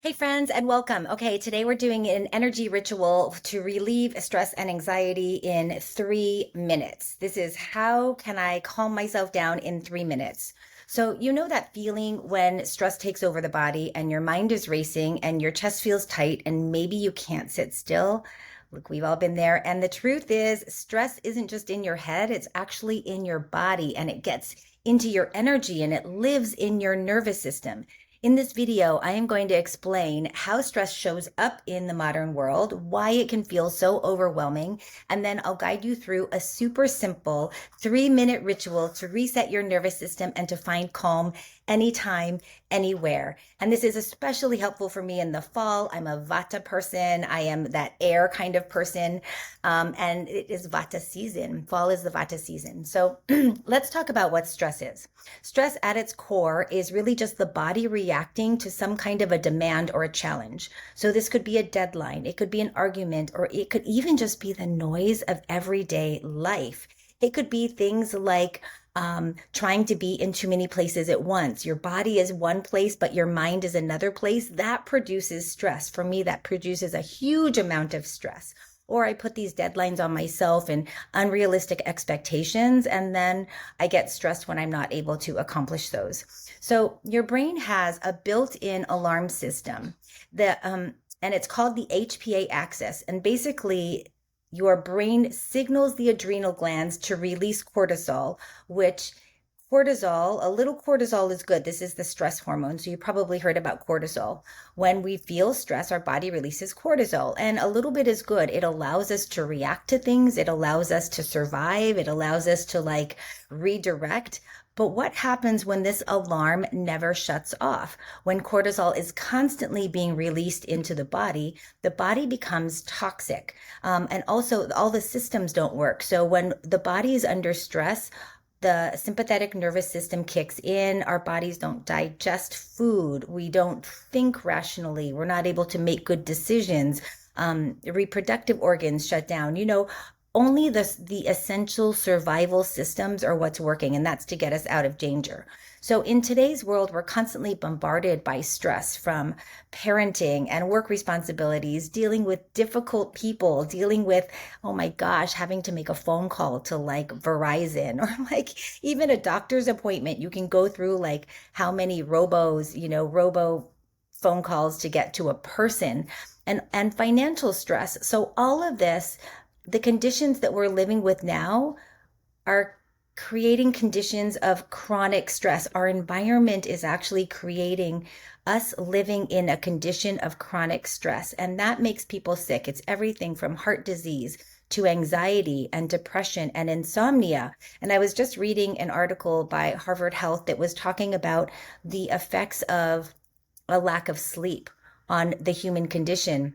Hey friends, and welcome. Okay, today we're doing an energy ritual to relieve stress and anxiety in 3 minutes. This is how can I calm myself down in 3 minutes? So, you know that feeling when stress takes over the body and your mind is racing and your chest feels tight and maybe you can't sit still? Look, we've all been there. And the truth is, stress isn't just in your head, it's actually in your body and it gets into your energy and it lives in your nervous system. In this video, I am going to explain how stress shows up in the modern world, why it can feel so overwhelming, and then I'll guide you through a super simple 3 minute ritual to reset your nervous system and to find calm anytime, anywhere. And this is especially helpful for me in the fall. I'm a Vata person. I am that air kind of person. And it is Vata season. Fall is the Vata season. So let's talk about what stress is. Stress at its core is really just the body reacting to some kind of a demand or a challenge. So this could be a deadline, it could be an argument, or it could even just be the noise of everyday life. It could be things like trying to be in too many places at once. Your body is one place, but your mind is another place. That produces stress. For me, that produces a huge amount of stress. Or I put these deadlines on myself and unrealistic expectations, and then I get stressed when I'm not able to accomplish those. So your brain has a built-in alarm system that, and it's called the HPA axis. And basically, your brain signals the adrenal glands to release cortisol, which cortisol, a little cortisol is good. This is the stress hormone. So you probably heard about cortisol. When we feel stress, our body releases cortisol, and a little bit is good. It allows us to react to things. It allows us to survive. It allows us to redirect. But what happens when this alarm never shuts off? When cortisol is constantly being released into the body becomes toxic. And also all the systems don't work. So when the body is under stress, the sympathetic nervous system kicks in. Our bodies don't digest food. We don't think rationally. We're not able to make good decisions. Reproductive organs shut down. Only the essential survival systems are what's working, and that's to get us out of danger. So in today's world, we're constantly bombarded by stress from parenting and work responsibilities, dealing with difficult people, dealing with, oh my gosh, having to make a phone call to Verizon or even a doctor's appointment. You can go through how many robo phone calls to get to a person, and financial stress. So all of this, the conditions that we're living with now are creating conditions of chronic stress. Our environment is actually creating us living in a condition of chronic stress, and that makes people sick. It's everything from heart disease to anxiety and depression and insomnia. And I was just reading an article by Harvard Health that was talking about the effects of a lack of sleep on the human condition.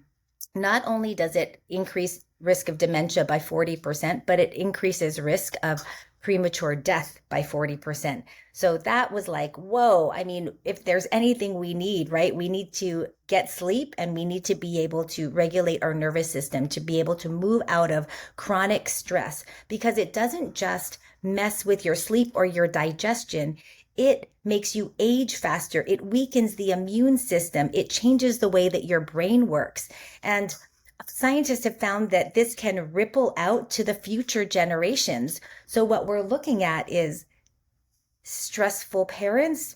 Not only does it increase risk of dementia by 40%, but it increases risk of premature death by 40%. So that was like, whoa. I mean, if there's anything we need, right? We need to get sleep, and we need to be able to regulate our nervous system to be able to move out of chronic stress, because it doesn't just mess with your sleep or your digestion. It makes you age faster. It weakens the immune system. It changes the way that your brain works. And scientists have found that this can ripple out to the future generations. So what we're looking at is stressful parents,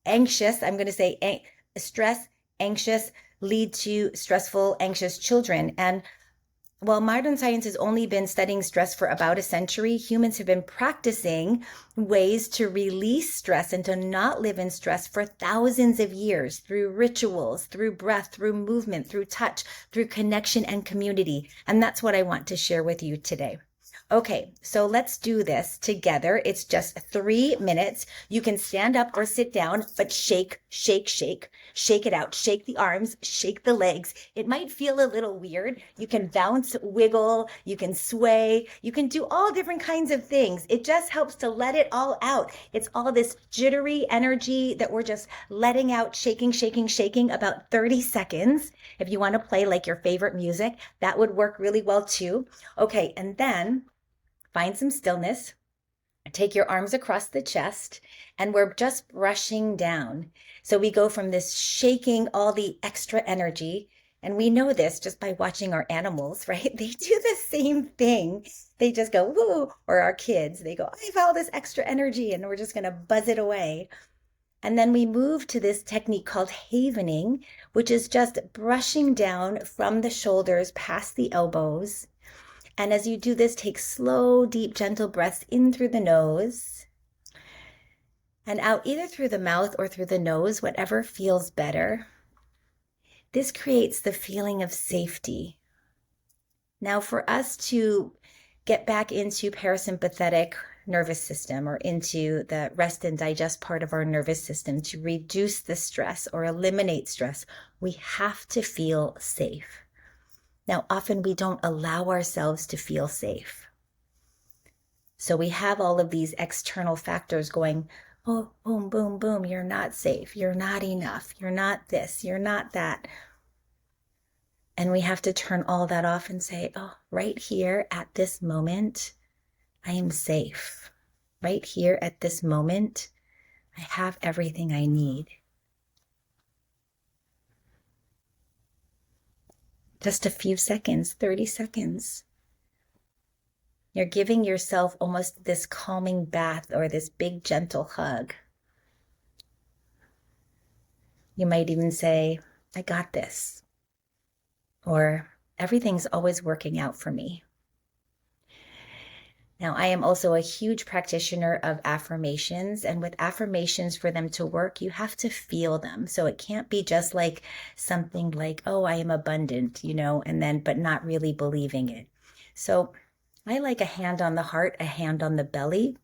anxious, I'm going to say stress, anxious, lead to stressful, anxious children. And while modern science has only been studying stress for about a century, humans have been practicing ways to release stress and to not live in stress for thousands of years through rituals, through breath, through movement, through touch, through connection and community. And that's what I want to share with you today. Okay, so let's do this together. It's just 3 minutes. You can stand up or sit down, but shake, shake, shake. Shake it out. Shake the arms, shake the legs. It might feel a little weird. You can bounce, wiggle, you can sway, you can do all different kinds of things. It just helps to let it all out. It's all this jittery energy that we're just letting out, shaking, shaking, shaking, about 30 seconds. If you want to play your favorite music, that would work really well too. Okay, and then find some stillness. Take your arms across the chest, and we're just brushing down. So we go from this shaking all the extra energy, and we know this just by watching our animals, right? They do the same thing. They just go, woo, or our kids, they go, I have all this extra energy, and we're just going to buzz it away. And then we move to this technique called havening, which is just brushing down from the shoulders past the elbows. And as you do this, take slow, deep, gentle breaths in through the nose and out either through the mouth or through the nose, whatever feels better. This creates the feeling of safety. Now, for us to get back into parasympathetic nervous system or into the rest and digest part of our nervous system to reduce the stress or eliminate stress, we have to feel safe. Now, often we don't allow ourselves to feel safe. So we have all of these external factors going, oh, boom, boom, boom, you're not safe, you're not enough, you're not this, you're not that. And we have to turn all that off and say, oh, right here at this moment, I am safe. Right here at this moment, I have everything I need. Just a few seconds, 30 seconds. You're giving yourself almost this calming bath or this big gentle hug. You might even say, I got this. Or everything's always working out for me. Now, I am also a huge practitioner of affirmations, and with affirmations, for them to work, you have to feel them. So it can't be just like something like, oh, I am abundant, and then, but not really believing it. So I like a hand on the heart, a hand on the belly,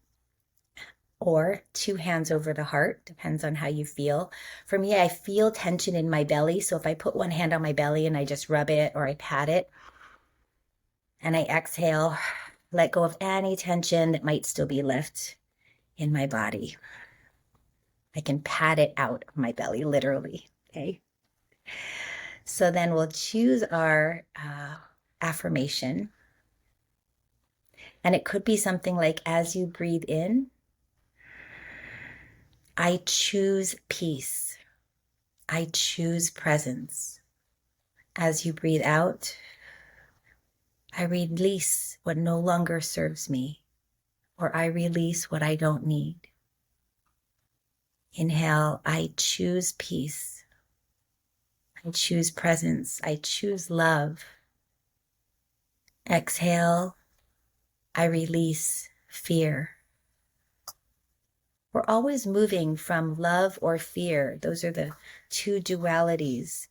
or 2 hands over the heart, depends on how you feel. For me, I feel tension in my belly. So if I put one hand on my belly and I just rub it or I pat it and I exhale, let go of any tension that might still be left in my body. I can pat it out of my belly, literally, okay? So then we'll choose our affirmation. And it could be something like, as you breathe in, I choose peace. I choose presence. As you breathe out, I release what no longer serves me, or I release what I don't need. Inhale, I choose peace. I choose presence. I choose love. Exhale, I release fear. We're always moving from love or fear. Those are the 2 dualities.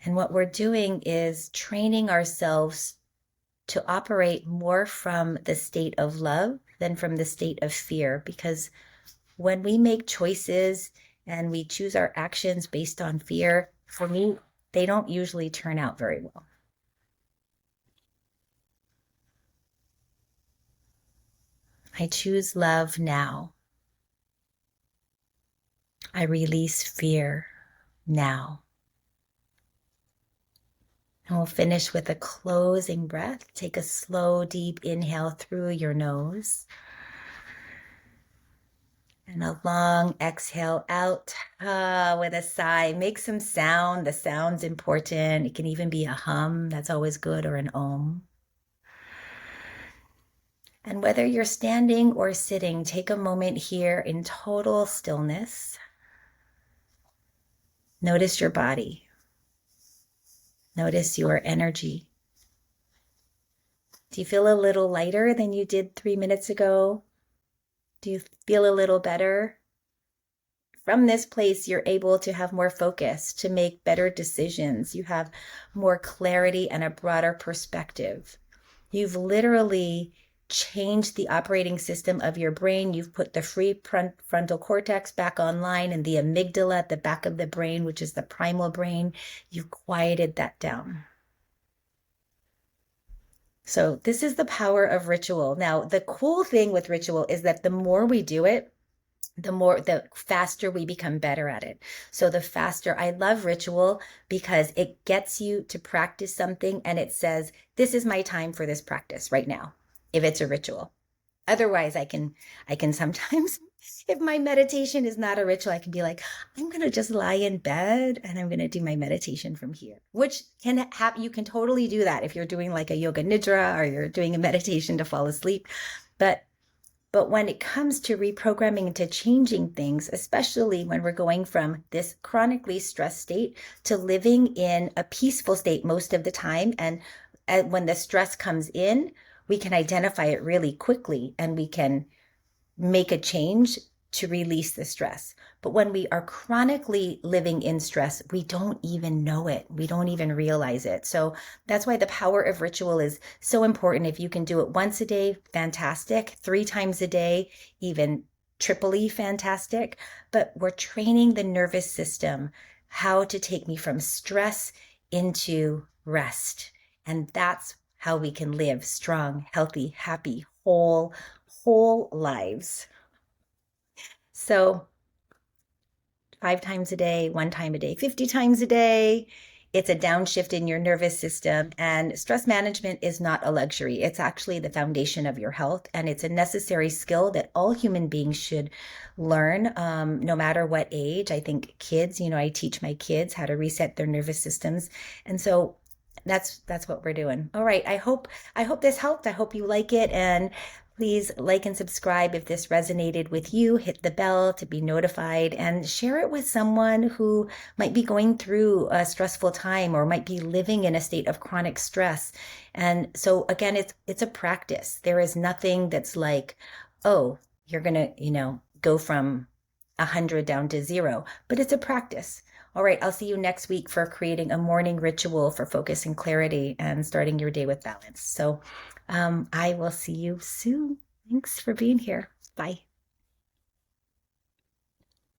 And what we're doing is training ourselves to operate more from the state of love than from the state of fear. Because when we make choices and we choose our actions based on fear, for me, they don't usually turn out very well. I choose love now. I release fear now. And we'll finish with a closing breath. Take a slow, deep inhale through your nose. And a long exhale out with a sigh. Make some sound. The sound's important. It can even be a hum. That's always good, or an om. And whether you're standing or sitting, take a moment here in total stillness. Notice your body. Notice your energy. Do you feel a little lighter than you did 3 minutes ago? Do you feel a little better? From this place, you're able to have more focus, to make better decisions. You have more clarity and a broader perspective. You've literally changed the operating system of your brain. You've put the frontal cortex back online and the amygdala at the back of the brain, which is the primal brain. You've quieted that down. So this is the power of ritual. Now, the cool thing with ritual is that the more we do it, the faster we become better at it. So the faster, I love ritual because it gets you to practice something and it says, this is my time for this practice right now, if it's a ritual. Otherwise, I can sometimes, if my meditation is not a ritual, I can be like, I'm gonna just lie in bed and I'm gonna do my meditation from here, which can have, you can totally do that if you're doing like a yoga nidra or you're doing a meditation to fall asleep. But when it comes to reprogramming and to changing things, especially when we're going from this chronically stressed state to living in a peaceful state most of the time, and when the stress comes in, we can identify it really quickly and we can make a change to release the stress. But when we are chronically living in stress, we don't even know it. We don't even realize it. So that's why the power of ritual is so important. If you can do it once a day, fantastic. 3 times a day, even triply fantastic. But we're training the nervous system how to take me from stress into rest. And that's how we can live strong, healthy, happy, whole lives. So 5 times a day, 1 time a day, 50 times a day. It's a downshift in your nervous system. And stress management is not a luxury. It's actually the foundation of your health. And it's a necessary skill that all human beings should learn, no matter what age. I think kids, I teach my kids how to reset their nervous systems. And so that's what we're doing. All right. I hope this helped. I hope you like it. And please like and subscribe if this resonated with you. Hit the bell to be notified and share it with someone who might be going through a stressful time or might be living in a state of chronic stress. And so again, it's a practice. There is nothing that's like, oh, you're gonna, go from 100 down to 0, but it's a practice. All right, I'll see you next week for creating a morning ritual for focus and clarity and starting your day with balance. So I will see you soon. Thanks for being here. Bye.